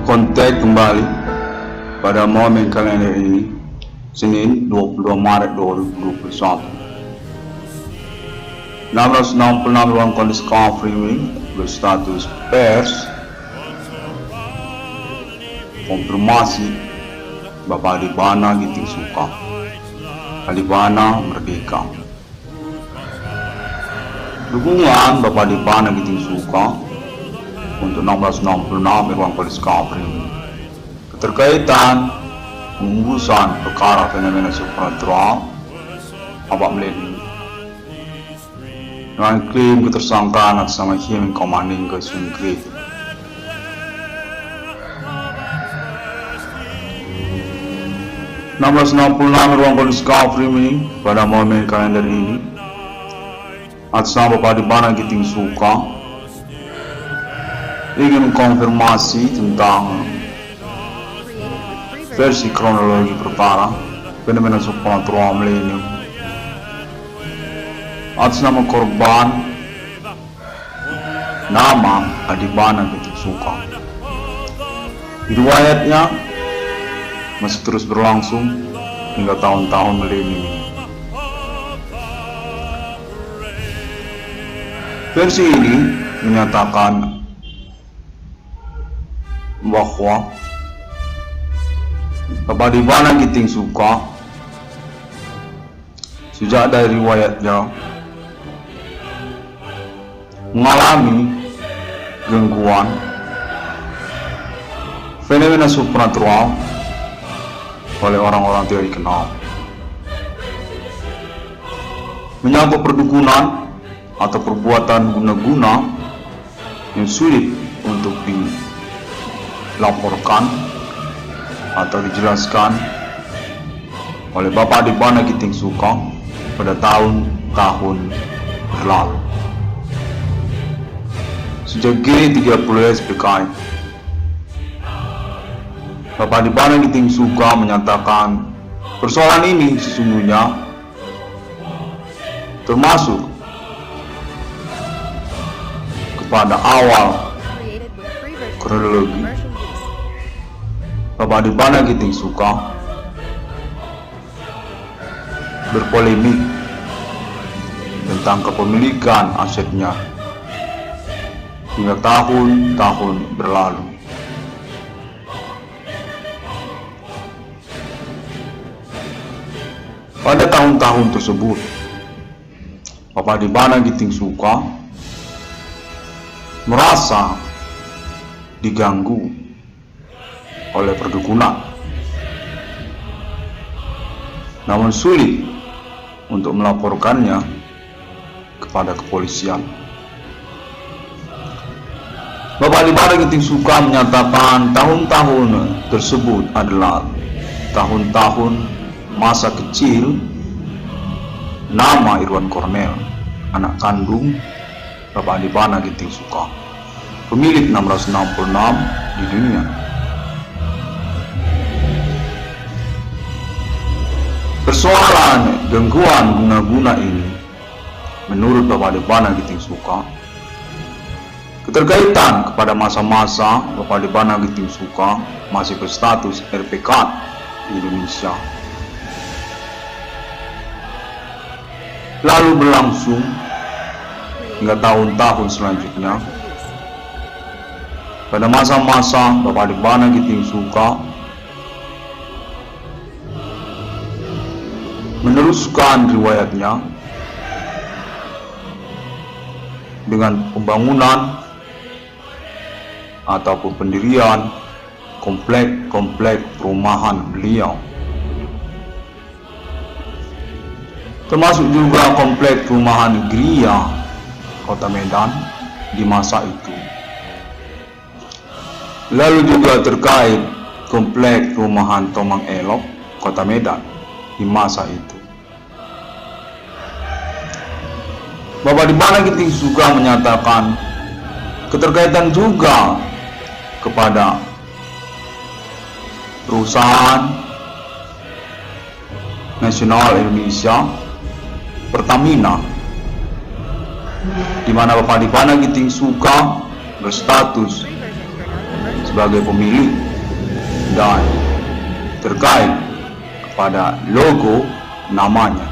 kontak kembali pada momen kalender ini, Senin 22 Maret 2021. 1666 ruang kondisi Kafri berstatus pers konfirmasi Bapak Adibana Giting Suka, Adibana Merdeka. Dukungan Bapak Adibana Giting Suka untuk 1666 ruang kondisi Kafri keterkaitan pengurusan perkara fenomena supernatural Abang Meleni dengan klaim ketersangkaan atas nama Him Commanding ke Swingkri. ruang kondisi Kafri ini pada momen kalender ini atas nama Bapak Adibana Giting Suka ingin mengkonfirmasi tentang versi kronologi perkara fenomena supernatural milenium atas nama korban nama Adibana Giting Suka. Riwayatnya masih terus berlangsung hingga tahun-tahun milenium ini. Versi ini menyatakan bahwa Bapak Adibana Giting Suka sejak dari riwayatnya mengalami gangguan fenomena supernatural oleh orang-orang tidak dikenal, menyangkut perdukunan atau perbuatan guna-guna yang sulit untuk dilaporkan atau dijelaskan oleh Bapak Adibana Giting Suka pada tahun-tahun berlalu. Sejak G30 SPKI, Bapak Adibana Giting Suka menyatakan persoalan ini sesungguhnya termasuk kepada awal kronologi Bapak Adibana Giting Suka berpolemik tentang kepemilikan asetnya hingga tahun-tahun berlalu. Pada tahun-tahun tersebut, Bapak Adibana Giting Suka merasa diganggu oleh perdukunan, namun sulit untuk melaporkannya kepada kepolisian. Bapak Adibana Giting Suka menyatakan tahun-tahun tersebut adalah tahun-tahun masa kecil nama Irwan Cornel, anak kandung Bapak Adibana Giting Suka, pemilik 666 di dunia. Persoalan gangguan guna-guna ini menurut Bapak Adibana Giting Suka keterkaitan kepada masa-masa Bapak Adibana Giting Suka masih berstatus RPK di Indonesia, lalu berlangsung hingga tahun-tahun selanjutnya. Pada masa-masa Bapak Adibana Giting Suka meneruskan riwayatnya dengan pembangunan ataupun pendirian komplek-komplek perumahan beliau, termasuk juga komplek perumahan Gria Kota Medan di masa itu, lalu juga terkait komplek perumahan Tomang Elok Kota Medan di masa itu. Bapak Adibana Giting Suka menyatakan keterkaitan juga kepada perusahaan nasional Indonesia Pertamina, di mana Bapak Adibana Giting Suka berstatus sebagai pemilik dan terkait kepada logo namanya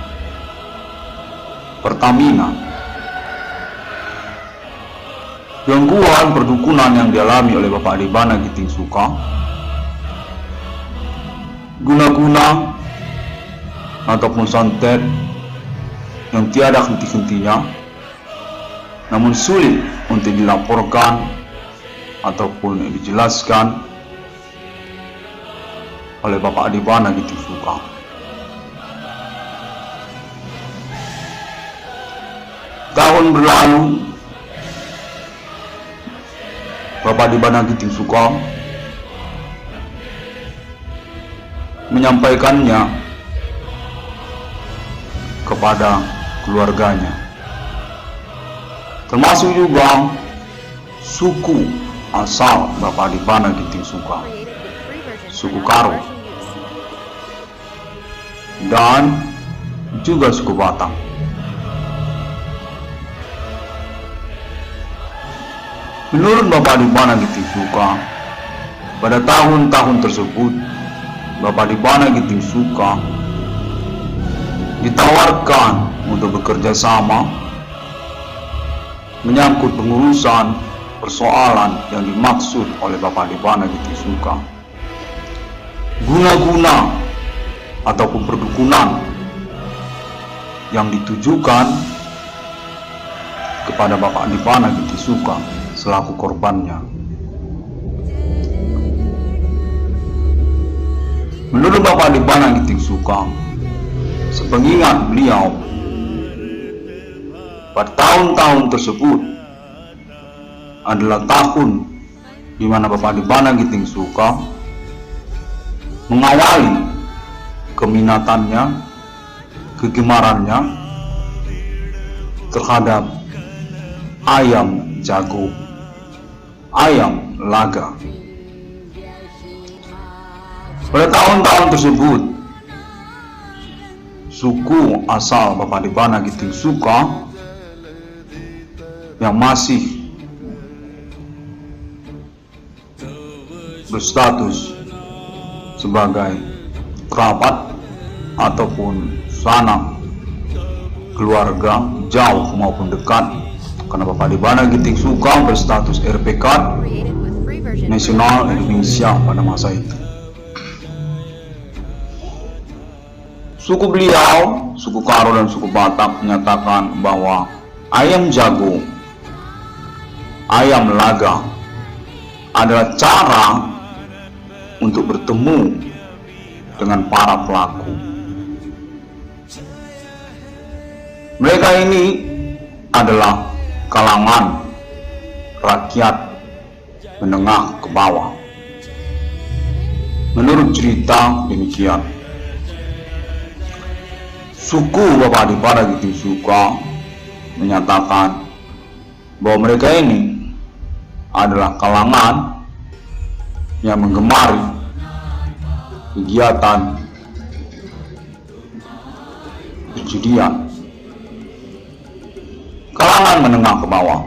Pertamina. Gangguan perdukunan yang dialami oleh Bapak Adibana Giting Suka, guna-guna ataupun santet yang tiada henti-hentinya, namun sulit untuk dilaporkan ataupun dijelaskan oleh Bapak Adibana Giting Suka. Tahun berlalu, Bapak Adibana Giting Suka menyampaikannya kepada keluarganya, termasuk juga suku asal Bapak Adibana Giting Suka, suku Karo, dan juga suku Batak. Menurut Bapak Adibana Giting Suka, pada tahun-tahun tersebut Bapak Adibana Giting Suka ditawarkan untuk bekerja sama menyangkut pengurusan persoalan yang dimaksud oleh Bapak Adibana Giting Suka, guna-guna ataupun perdukunan yang ditujukan kepada Bapak Adibana Giting Suka selaku korbannya. Menurut Bapak Adibana Giting Suka, sepengingat beliau, pada tahun-tahun tersebut adalah tahun di mana Bapak Adibana Giting Suka mengawali keminatannya, kegemarannya terhadap ayam jago, ayam laga. Pada tahun-tahun tersebut, suku asal Bapak Adibana Giting Suka yang masih berstatus sebagai kerabat ataupun sanak keluarga jauh maupun dekat, karena Bapak Adibana Giting Suka berstatus RPK Nasional Indonesia pada masa itu. Suku beliau, suku Karo dan suku Batak, menyatakan bahwa ayam jago, ayam laga adalah cara untuk bertemu dengan para pelaku. Mereka ini adalah kalangan rakyat menengah ke bawah. Menurut cerita demikian, suku Bapak Adibana Giting Suka menyatakan bahwa mereka ini adalah kalangan yang menggemari kegiatan perjudian, kalangan menengah ke bawah.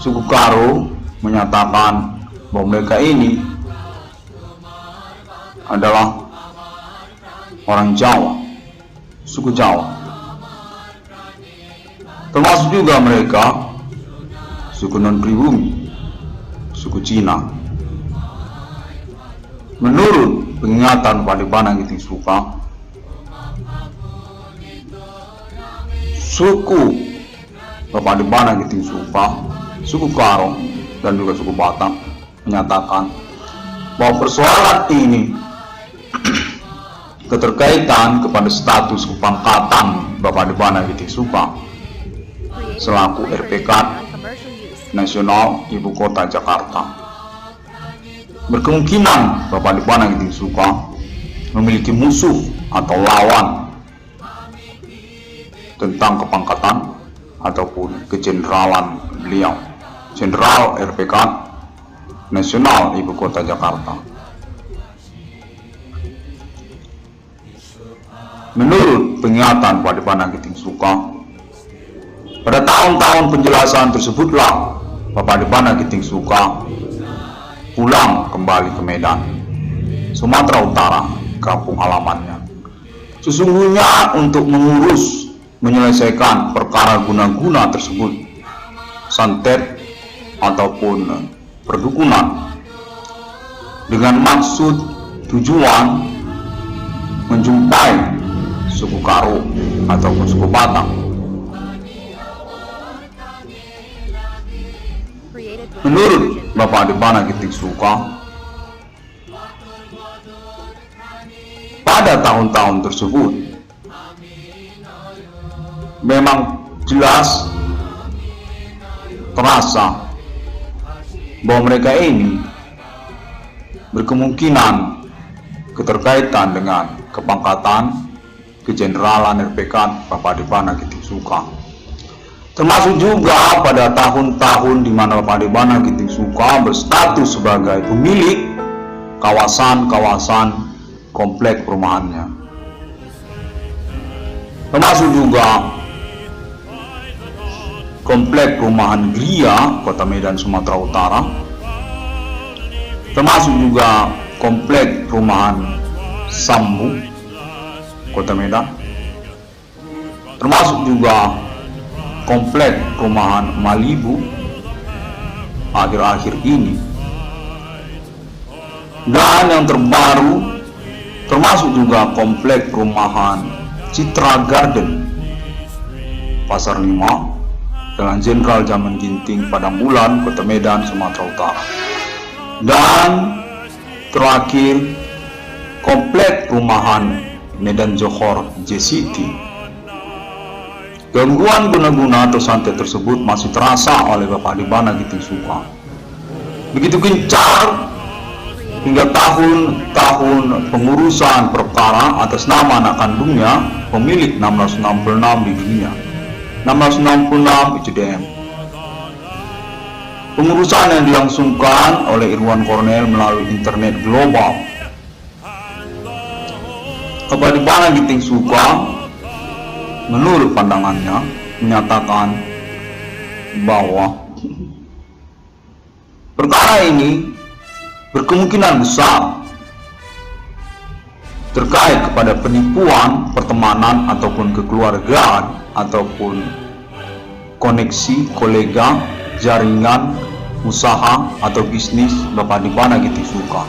Suku Karo menyatakan bahwa mereka ini adalah orang Jawa, suku Jawa, termasuk juga mereka suku non-pribumi, suku Cina. Menurut pengingatan Bapak Adibana Giting Suka, suku Bapak Adibana Giting Suka, suku Karo dan juga suku Batak menyatakan bahwa persoalan ini keterkaitan kepada status kepangkatan Bapak Adibana Giting Suka selaku RPK Nasional Ibu Kota Jakarta. Berkemungkinan Bapak Adibana Giting Suka memiliki musuh atau lawan tentang kepangkatan ataupun kejeneralan beliau, Jenderal RPK Nasional Ibu Kota Jakarta. Menurut pengingatan Bapak Adibana Giting Suka, pada tahun-tahun penjelasan tersebutlah Bapak Adibana Giting Suka pulang kembali ke Medan, Sumatera Utara, kampung halamannya. Sesungguhnya untuk menyelesaikan perkara guna-guna tersebut, santet ataupun perdukunan, dengan maksud tujuan menjumpai suku Karo ataupun suku Batak. Menurut Bapak Adibana Giting Suka, pada tahun-tahun tersebut memang jelas terasa bahwa mereka ini berkemungkinan keterkaitan dengan kepangkatan kejeneralan RPK Bapak Adibana Giting Suka. Termasuk juga pada tahun-tahun di mana Bapak Adibana Giting Suka berstatus sebagai pemilik kawasan-kawasan komplek perumahannya. Termasuk juga komplek perumahan Gria, Kota Medan, Sumatera Utara. Termasuk juga komplek perumahan Sambu, Kota Medan. Termasuk juga komplek perumahan Malibu akhir-akhir ini. Dan yang terbaru termasuk juga komplek perumahan Citra Garden, Pasar 5, Jalan Jenderal Zaman Ginting, Padangbulan, Kota Medan, Sumatera Utara. Dan terakhir komplek perumahan Medan Johor JCT. Gangguan guna-guna atau santet tersebut masih terasa oleh Bapak Adibana Giting Suka. Begitu gencar hingga tahun-tahun pengurusan perkara atas nama anak kandungnya, pemilik 666 di dunia, 666 ICDM. Pengurusan yang dilangsungkan oleh Irwan Cornell melalui internet global. Bapak Adibana Giting Suka menurut pandangannya menyatakan bahwa perkara ini berkemungkinan besar terkait kepada penipuan pertemanan ataupun kekeluargaan ataupun koneksi kolega, jaringan, usaha atau bisnis Bapak Adibana Giting Suka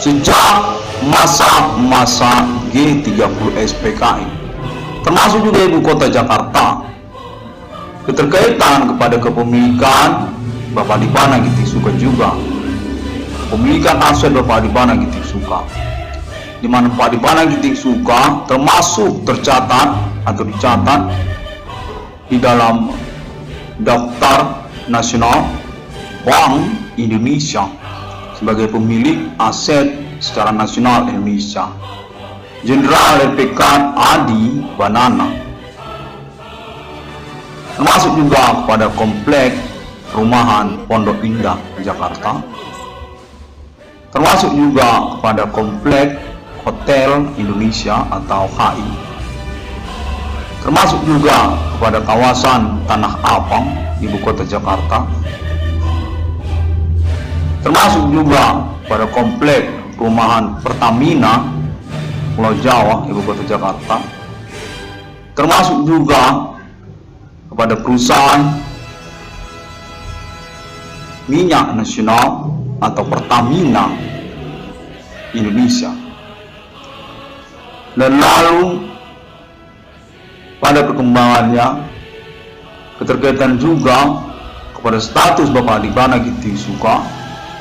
sejak masa-masa G30 SPKI, termasuk juga ibu kota Jakarta, keterkaitan kepada kepemilikan Bapak Adibana Giting Suka juga, pemilikan aset Bapak Adibana Giting Suka, di mana Bapak Adibana Giting Suka termasuk tercatat atau dicatat di dalam daftar nasional Bank Indonesia sebagai pemilik aset secara nasional Indonesia. Jenderal RPK Adi Banana, termasuk juga kepada komplek perumahan Pondok Indah Jakarta, termasuk juga kepada komplek Hotel Indonesia atau HI, termasuk juga kepada kawasan Tanah Abang ibu kota Jakarta, termasuk juga pada komplek perumahan Pertamina Pulau Jawa, ibu kota Jakarta, termasuk juga kepada perusahaan minyak nasional atau Pertamina Indonesia. Dan lalu pada perkembangannya keterkaitan juga kepada status Bapak Adibana Giting Suka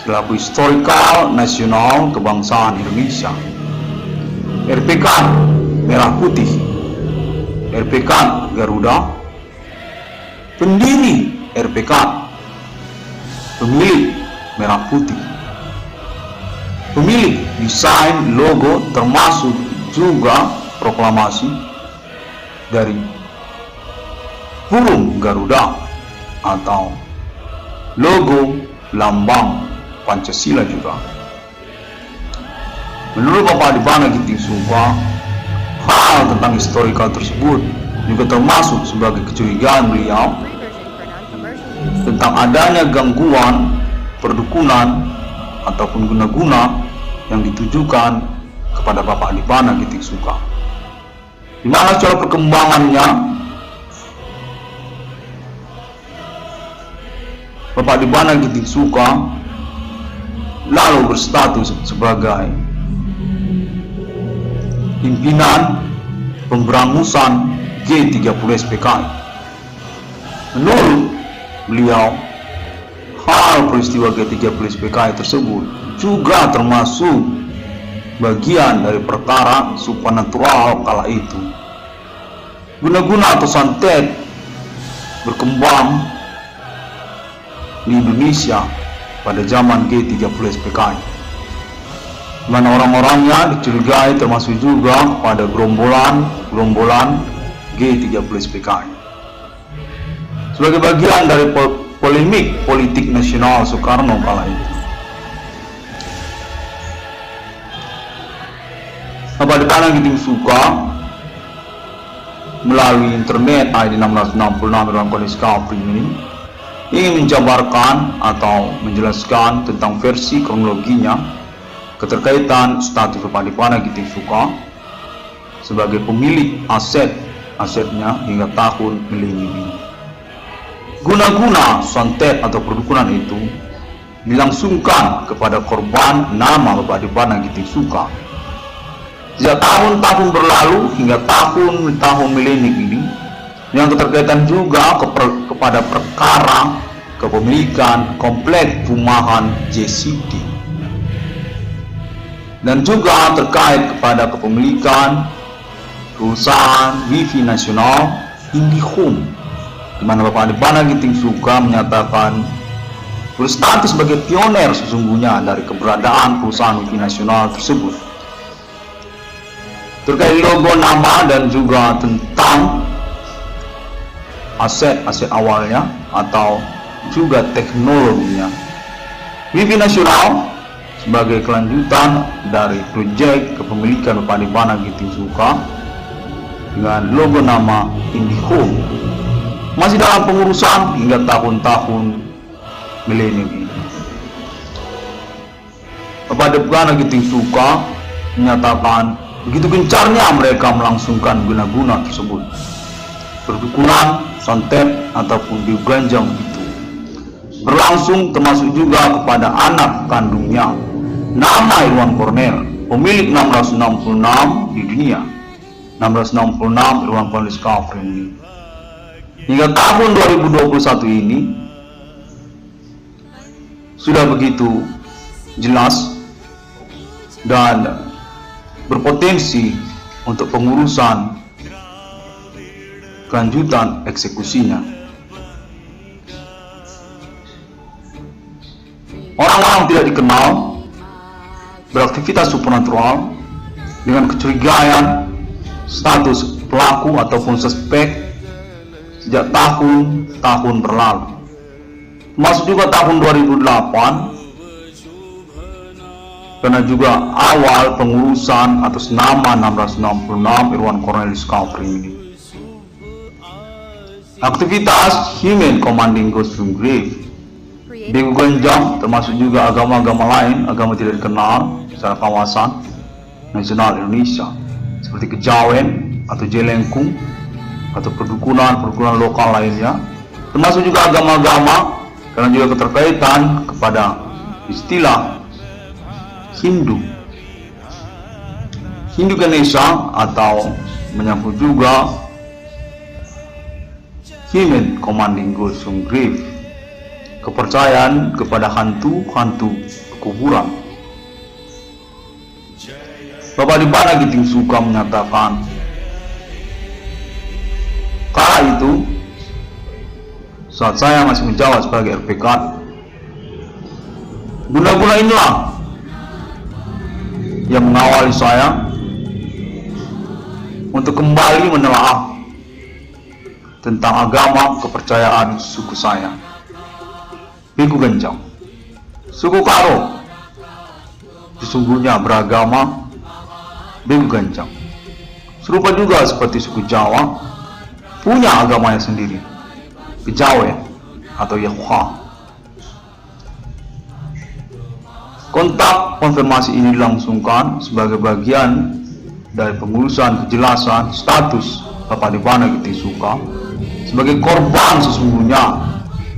selaku historikal nasional kebangsaan Indonesia, RPK Merah Putih, RPK Garuda, pendiri RPK, pemilik Merah Putih, pemilik desain logo, termasuk juga proklamasi dari burung Garuda atau logo lambang Pancasila juga. Menurut Bapak Adibana Giting Suka, hal tentang historikal tersebut juga termasuk sebagai kecurigaan beliau tentang adanya gangguan perdukunan ataupun guna-guna yang ditujukan kepada Bapak Adibana Giting Suka. Di mana secara perkembangannya Bapak Adibana Giting Suka lalu berstatus sebagai pimpinan pemberangusan G30 SPKI. Menurut beliau, hal peristiwa G30 SPKI tersebut juga termasuk bagian dari perkara supranatural kala itu. Guna-guna atau santet berkembang di Indonesia pada zaman G30 SPKI, mana orang-orangnya dicurigai termasuk juga pada gerombolan G30 SPKI. Sebagai bagian dari polemik politik nasional Soekarno kala itu, Bapak Adibana Giting Suka melalui internet ID 666 dalam kondisi Kapri ini ingin menjabarkan atau menjelaskan tentang versi kronologinya keterkaitan status Bapak Adibana Giting Suka sebagai pemilik asetnya hingga tahun milenium ini. Guna-guna santet atau perdukunan itu dilangsungkan kepada korban nama Bapak Adibana Giting Suka sejak tahun-tahun berlalu hingga tahun milenium ini, yang keterkaitan juga kepada perkara kepemilikan komplek perumahan JCD dan juga terkait kepada kepemilikan perusahaan Wifi nasional IndiHome, di mana Bapak Adibana Giting Suka menyatakan berstatus sebagai pioner sesungguhnya dari keberadaan perusahaan Wifi nasional tersebut. Terkait logo, nama, dan juga tentang aset awalnya atau juga teknologinya. Wifi nasional sebagai kelanjutan dari proyek kepemilikan Bapak Adibana Giting Suka dengan logo nama IndiHome masih dalam pengurusan hingga tahun-tahun milenium ini. Bapak Adibana Giting Suka menyatakan begitu gencarnya mereka melangsungkan guna-guna tersebut, perdukunan, santet ataupun diganjang itu berlangsung, termasuk juga kepada anak kandungnya nama Irwan Cornel, pemilik 666 di dunia, 666 Irwan Cornel Kapri ini. Hingga tahun 2021 ini sudah begitu jelas dan berpotensi untuk pengurusan kelanjutan eksekusinya. Orang-orang tidak dikenal beraktivitas supernatural dengan kecurigaan status pelaku ataupun suspek sejak tahun-tahun berlalu, termasuk juga tahun 2008, karena juga awal pengurusan atas nama 666 Irwan Cornelis Kapri ini. Aktivitas Human Commanding Ghost from Grave diganjang, termasuk juga agama-agama lain, agama tidak dikenal secara kawasan nasional Indonesia seperti kejawen atau jelengkung atau perdukunan lokal lainnya, termasuk juga agama-agama karena juga keterkaitan kepada istilah Hindu Ganesha atau menyambut juga Human Commanding Ghost from Grave, kepercayaan kepada hantu kuburan. Bapak Adibana Giting Suka menyatakan kala itu saat saya masih menjabat sebagai RPK, guna-guna inilah yang mengawali saya untuk kembali menelaah tentang agama kepercayaan suku saya, Begu Ganjang. Suku Karo sesungguhnya beragama Begu Ganjang, serupa juga seperti suku Jawa punya agamanya sendiri, Kejawen atau Yahwa. Kontak konfirmasi ini dilangsungkan sebagai bagian dari pengurusan kejelasan status Bapak Dibana Giting Suka sebagai korban sesungguhnya,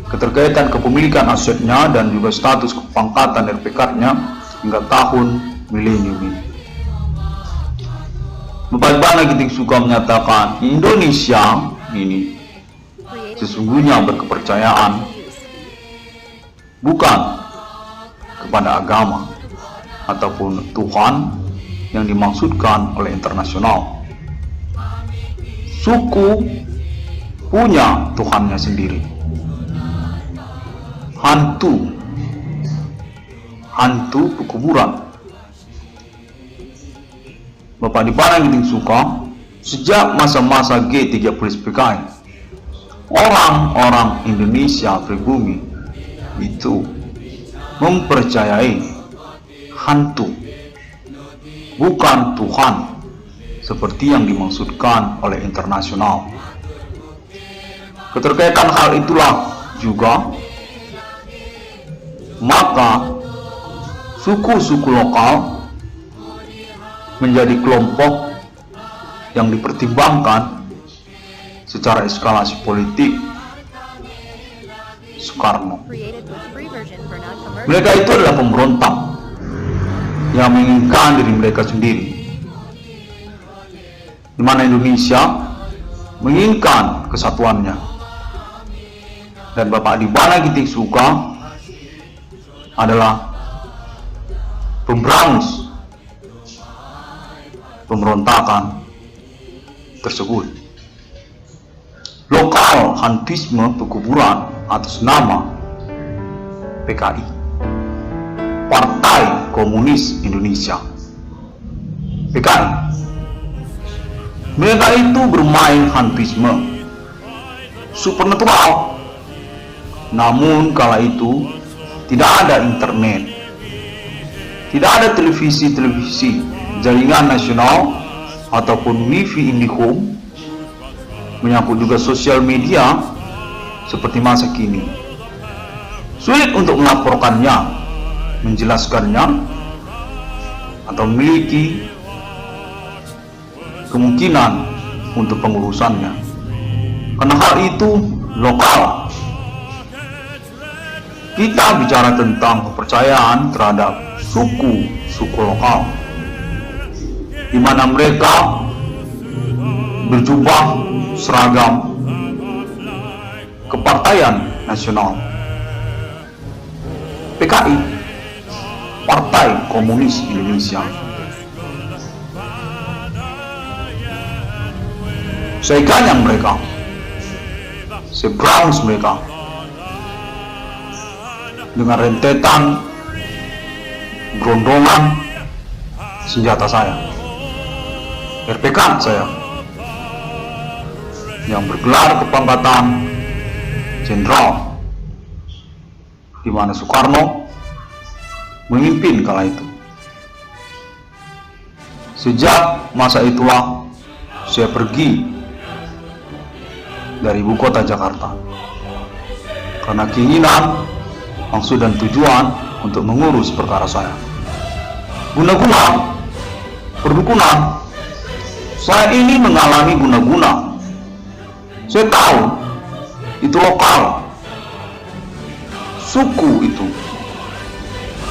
keterkaitan kepemilikan asetnya dan juga status kepangkatan RPK-nya hingga tahun milenium ini. Bapak Dibana Giting Suka menyatakan Indonesia ini sesungguhnya berkepercayaan bukan kepada agama ataupun Tuhan yang dimaksudkan oleh internasional. Suku punya Tuhannya sendiri. Hantu pekuburan. Bapak Dibana Giting Suka sejak masa-masa G30 PKI, orang-orang Indonesia pribumi itu mempercayai hantu, bukan Tuhan seperti yang dimaksudkan oleh internasional. Keterkaitan hal itulah juga maka suku-suku lokal menjadi kelompok yang dipertimbangkan secara eskalasi politik Soekarno. Mereka itu adalah pemberontak yang menginginkan diri mereka sendiri, di mana Indonesia menginginkan kesatuannya. Dan Bapak Dibana Giting Suka adalah pemberangus pemberontakan tersebut. Lokal hantisme pekuburan atas nama PKI, Partai Komunis Indonesia, PKI. Mereka itu bermain hantisme supernatural. Namun kala itu tidak ada internet, tidak ada televisi jaringan nasional ataupun wifi IndiHome, menyangkut juga sosial media seperti masa kini. Sulit untuk melaporkannya, menjelaskannya, atau memiliki kemungkinan untuk pengurusannya, karena hal itu lokal. Kita bicara tentang kepercayaan terhadap suku lokal, di mana mereka berjubah seragam kepartaian nasional. PKI, Partai Komunis Indonesia. Saya ganyang mereka, saya berangus mereka dengan rentetan gerondongan senjata saya, RPK saya, yang bergelar kepangkatan jenderal, di mana Soekarno memimpin kala itu. Sejak masa itulah saya pergi dari ibu kota Jakarta karena keinginan, maksud dan tujuan untuk mengurus perkara saya. Guna-guna perdukunan, saya ini mengalami guna-guna. Saya tahu itu lokal, suku itu.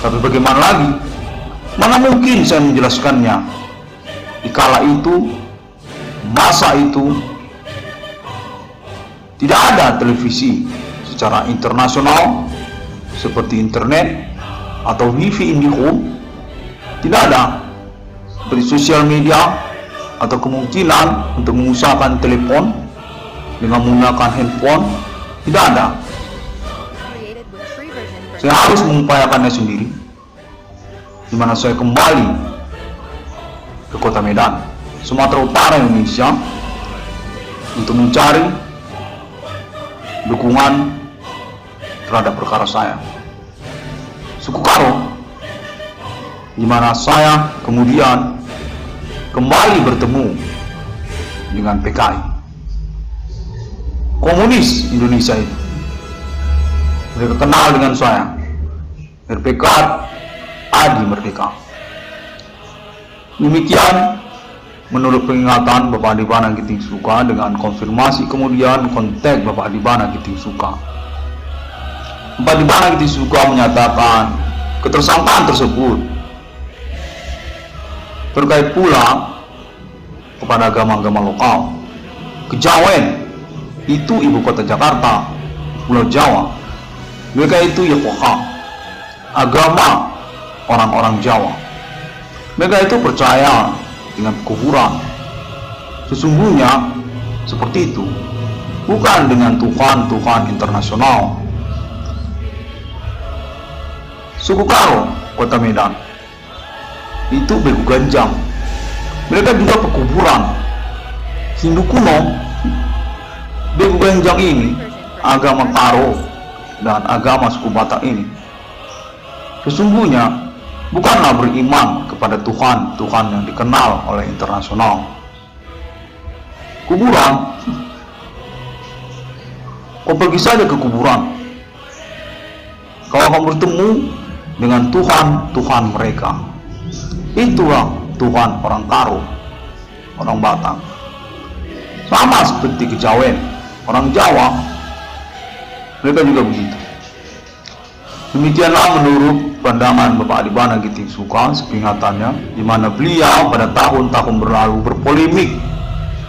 Tapi bagaimana lagi? Mana mungkin saya menjelaskannya di kala itu, masa itu tidak ada televisi secara internasional seperti internet atau wifi IndiHome, tidak ada seperti sosial media atau kemungkinan untuk mengusahakan telepon dengan menggunakan handphone, tidak ada. Saya harus mengupayakannya sendiri, di mana saya kembali ke kota Medan, Sumatera Utara, Indonesia, untuk mencari dukungan terhadap perkara saya, suku Karo, di mana saya kemudian kembali bertemu dengan PKI, Komunis Indonesia itu. Mereka kenal dengan saya, RPK Adi Merdeka. Demikian menurut peringatan Bapak Adibana Giting Suka, dengan konfirmasi kemudian kontak Bapak Adibana Giting Suka. Bapak Adibana Giting Suka menyatakan ketersangkaan tersebut terkait pula kepada agama-agama lokal. Kejawen itu ibu kota Jakarta, Pulau Jawa. Mereka itu Yekoha, agama orang-orang Jawa. Mereka itu percaya dengan kuburan. Sesungguhnya seperti itu, bukan dengan Tuhan internasional. Suku Karo, Kota Medan, itu Begu Ganjang. Mereka juga pekuburan. Hindu kuno, Begu Ganjang ini agama Karo dan agama suku Batak ini sesungguhnya bukanlah beriman kepada Tuhan yang dikenal oleh internasional. Kuburan, kau pergi saja ke kuburan, kau akan bertemu dengan Tuhan mereka. Itulah Tuhan orang Karo, orang Batak. Sama seperti Kejawen, orang Jawa, mereka juga begitu. Demikianlah menurut pandangan Bapak Adibana Giting Suka seperingatannya, di mana beliau pada tahun-tahun berlalu berpolemik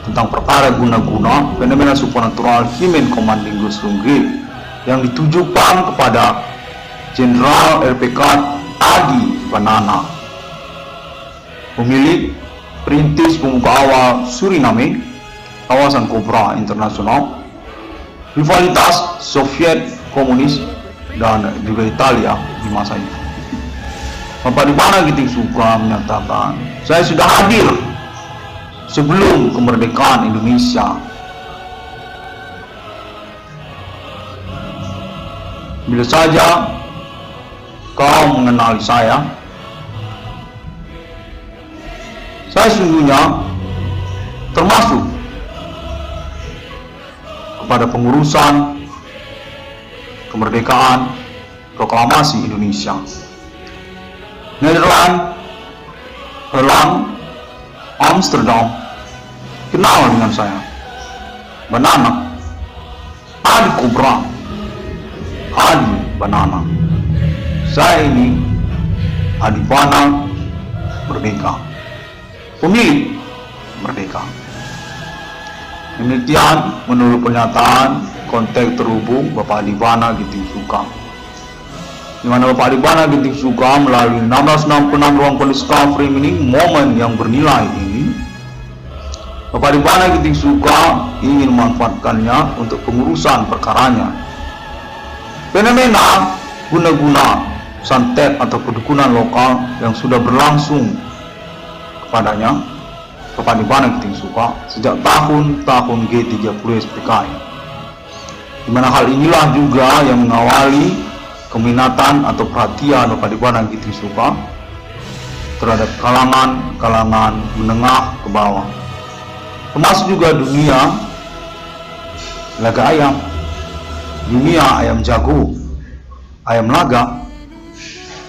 tentang perkara guna-guna fenomena supernatural Himen Komandinggus Lunggir yang ditujukan kepada Jenderal RPK Adi Banana, pemilik perintis pemuka awal Suriname, kawasan Kobra Internasional, rivalitas Soviet Komunis dan juga Italia di masa itu. Bapak Adibana Giting Suka menyatakan, saya sudah hadir sebelum kemerdekaan Indonesia. Bila saja kau mengenali saya sungguhnya termasuk kepada pengurusan kemerdekaan proklamasi Indonesia. Nederland, Holland, Amsterdam kenal dengan saya. Banana, Adi Kobra, Adi Banana. Saya ini Adibana Merdeka, pemilik Merdeka. Demikian menurut pernyataan kontak terhubung Bapak Adibana Giting Suka, di mana Bapak Adibana Giting Suka melalui 1666 ruang pendiscovery ini momen yang bernilai ini, Bapak Adibana Giting Suka ingin memanfaatkannya untuk pengurusan perkaranya. Fenomena guna-guna santet atau kedukunan lokal yang sudah berlangsung kepadanya Bapak Adibana Giting Suka sejak tahun-tahun G30 SPKI, di mana hal inilah juga yang mengawali keminatan atau perhatian Bapak Adibana Giting Suka terhadap kalangan menengah ke bawah, termasuk juga dunia laga ayam, dunia ayam jago, ayam laga.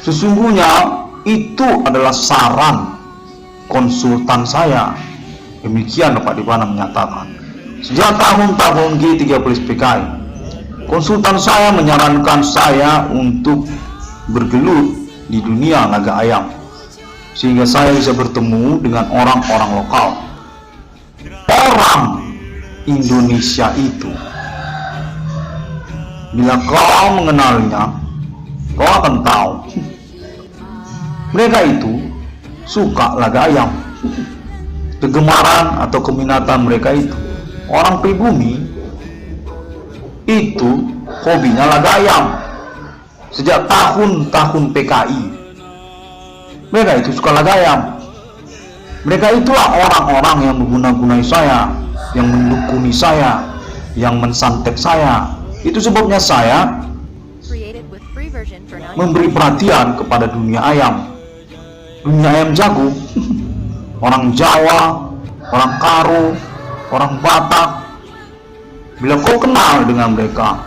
Sesungguhnya itu adalah saran konsultan saya. Demikian Bapak Adibana menyatakan. Sejak tahun-tahun G30 SPKI, konsultan saya menyarankan saya untuk bergelut di dunia naga ayam, sehingga saya bisa bertemu dengan orang-orang lokal. Orang Indonesia itu, bila kau mengenalnya, kau akan tahu mereka itu suka laga ayam. Kegemaran atau keminatan mereka itu, orang pribumi itu hobinya laga ayam. Sejak tahun-tahun PKI mereka itu suka laga ayam. Mereka itulah orang-orang yang mengguna-gunai saya, yang mendukuni saya, yang mensantet saya. Itu sebabnya saya memberi perhatian kepada dunia ayam, dunia ayam jago. Orang Jawa, orang Karo, orang Batak, bila kau kenal dengan mereka,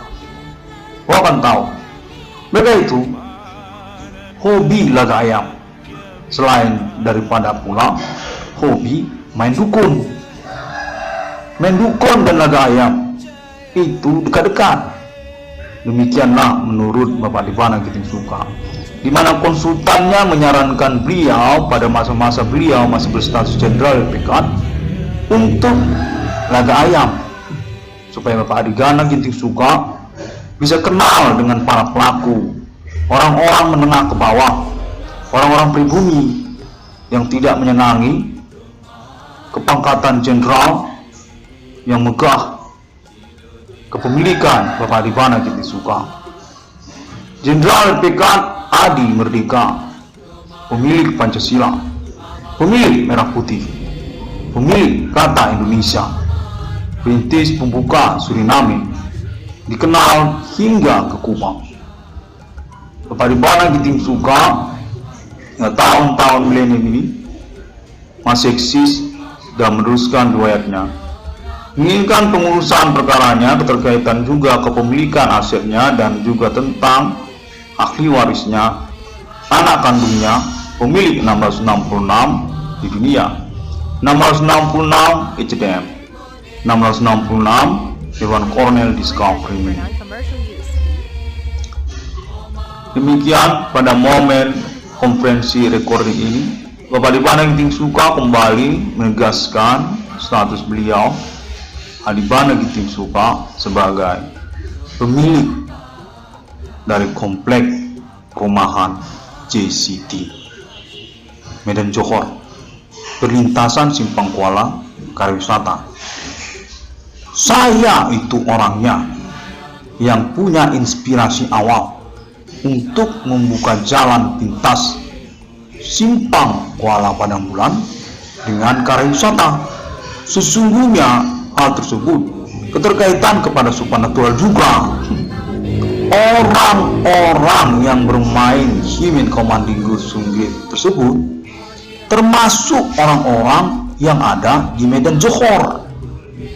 kau akan tahu mereka itu hobi laga ayam. Selain daripada pula hobi main dukun. Main dukun dan laga ayam itu dekat-dekat. Demikianlah menurut Bapak Dibana Giting Suka, di mana konsultannya menyarankan beliau pada masa-masa beliau masih berstatus jenderal LPK untuk laga ayam, supaya Bapak Adigana Giting Suka bisa kenal dengan para pelaku, orang-orang menengah ke bawah, orang-orang pribumi yang tidak menyenangi kepangkatan jenderal yang megah kepemilikan Bapak Dibana Giting Suka. Jenderal LPK Adi Merdeka, pemilik Pancasila, pemilik Merah Putih, pemilik Kata Indonesia, perintis pembuka Suriname, dikenal hingga ke Kupang. Bapak Dibana Giting Suka tahun-tahun milenium ini masih eksis dan meneruskan riwayatnya, menginginkan pengurusan perkaranya, keterkaitan juga kepemilikan asetnya dan juga tentang ahli warisnya, anak kandungnya, pemilik 666 di dunia, 666 HDM, 666 Dewan Kornel Discovery. Demikian pada momen konferensi recording ini, Bapak Dibana Giting Suka kembali menegaskan status beliau Adibana Giting Suka sebagai pemilik dari komplek perumahan JCT Medan Johor, perlintasan Simpang Kuala, Kariwisata. Saya itu orangnya yang punya inspirasi awal untuk membuka jalan pintas Simpang Kuala Padang Bulan dengan Kariwisata. Sesungguhnya hal tersebut keterkaitan kepada supernatural juga. Orang-orang yang bermain Himin Komandinggo Sunggit tersebut termasuk orang-orang yang ada di Medan Johor.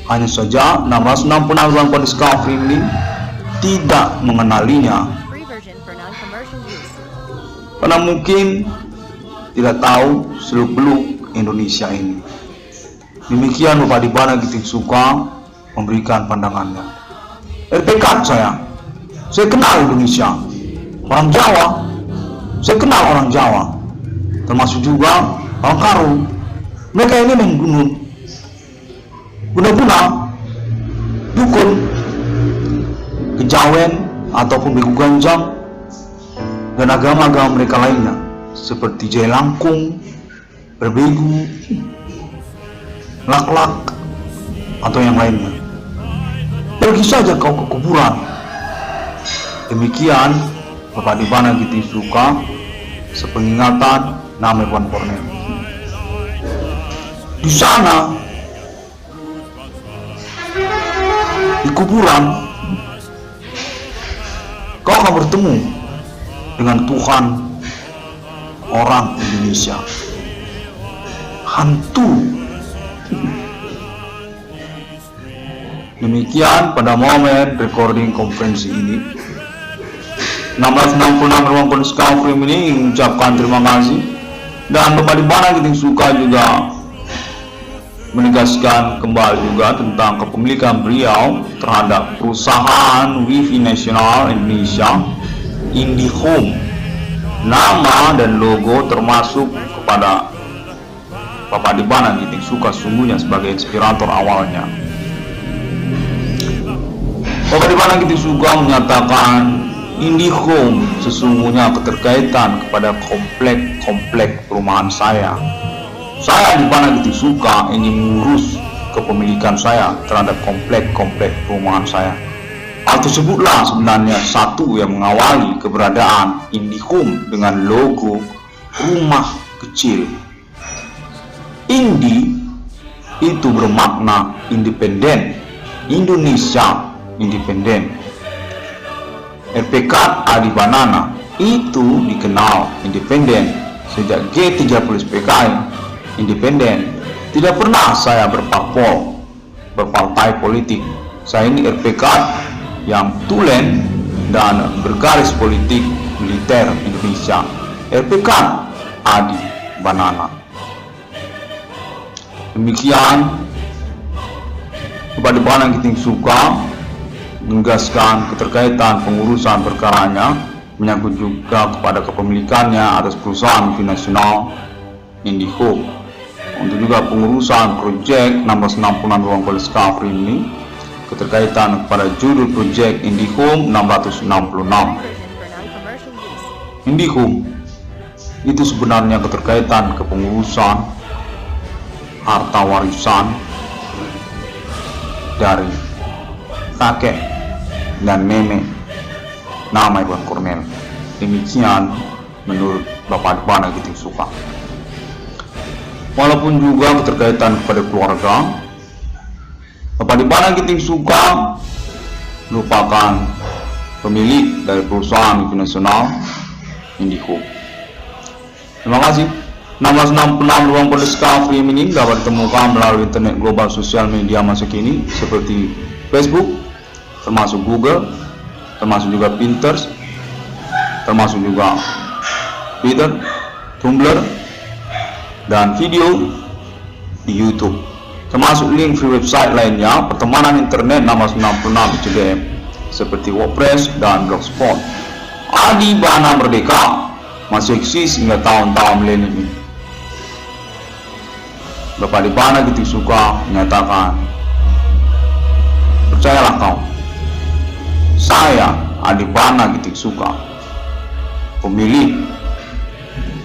Hanya saja 666 Discovery ini tidak mengenalinya, karena mungkin tidak tahu seluk-beluk Indonesia ini. Demikian Bapak Dibana Giting Suka memberikan pandangannya. RPK saya kenal Indonesia, orang Jawa, saya kenal orang Jawa, termasuk juga orang Karo. Mereka ini main guna-guna, dukun, kejawen ataupun begu ganjang, dan agama-agama mereka lainnya seperti Jai Langkung, berbegu, lak-lak, atau yang lainnya. Pergi saja kau ke kuburan. Demikian Bapak Dibana Giting Suka sepengingatan nama Dewan Kornel. Di sana, di kuburan, kau akan bertemu dengan Tuhan orang Indonesia, hantu. Demikian pada momen recording konferensi ini, 666 Ruang Discovery ini mengucapkan terima kasih, dan Bapak Dibana Giting Suka juga menegaskan kembali juga tentang kepemilikan beliau terhadap perusahaan Wifi Nasional Indonesia, IndiHome. Nama dan logo termasuk kepada Bapak Dibana Giting Suka sungguhnya sebagai inspirator awalnya. Bapak Dibana Giting Suka menyatakan IndiHome sesungguhnya keterkaitan kepada komplek perumahan saya. Saya Dibana Giting Suka ingin mengurus kepemilikan saya terhadap komplek perumahan saya. Hal tersebutlah sebenarnya satu yang mengawali keberadaan IndiHome dengan logo rumah kecil. Indi itu bermakna independen, Indonesia independen. RPK Adibana itu dikenal independen sejak G30 PKI independen. Tidak pernah saya berpartai politik. Saya ini RPK yang tulen dan bergaris politik militer Indonesia. RPK Adi Banana. Demikian kepada Bana Giting Suka menegaskan keterkaitan pengurusan perkaranya menyangkut juga kepada kepemilikannya atas perusahaan multinasional IndiHome. Untuk juga pengurusan proyek 1666 ruang Discovery ini, keterkaitan kepada judul proyek IndiHome 666. IndiHome itu sebenarnya keterkaitan kepengurusan harta warisan dari kakek dan nenek nama Iwan Cornel. Demikian menurut Bapak Bana Giting Suka. Walaupun juga keterkaitan kepada keluarga, Bapak Bana Giting Suka merupakan pemilik dari perusahaan multinasional IndiHome. Terima kasih. 1666 ruang Discovery ini dapat ditemukan melalui internet global sosial media masa kini seperti Facebook, termasuk Google, termasuk juga Pinterest, termasuk juga Twitter, Tumblr, dan video di YouTube, termasuk link free website lainnya pertemanan internet 1666 CDM seperti WordPress dan Blogspot. Adi Bana Merdeka masih eksis hingga tahun-tahun milenium ini. Bapak Bana Giting Suka menyatakan, percayalah kau, saya Adi Bana Giting Suka, pemilik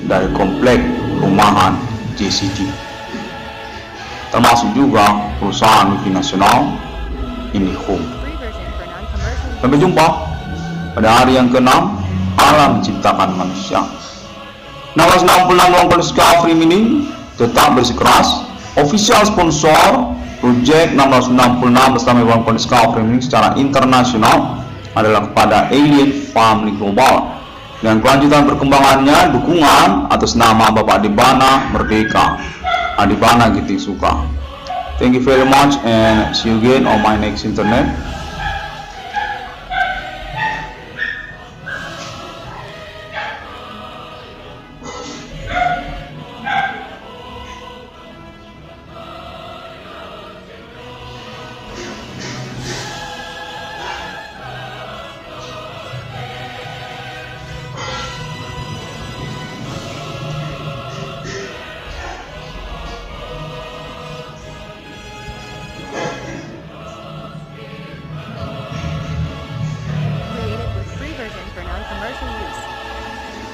dari komplek perumahan JCT, termasuk juga perusahaan multinasional IndiHome. Sampai jumpa pada hari yang ke-6 Allah menciptakan manusia. 1666 ruang Discovery ini tetap bersikeras official sponsor proyek 1666 bersama Iwan Discovery ini secara internasional adalah kepada Alien Family Global, dan kelanjutan perkembangannya dukungan atas nama Bapak Adi Bana Merdeka, Adi Bana Giting Suka. Thank you very much and see you again on my next internet.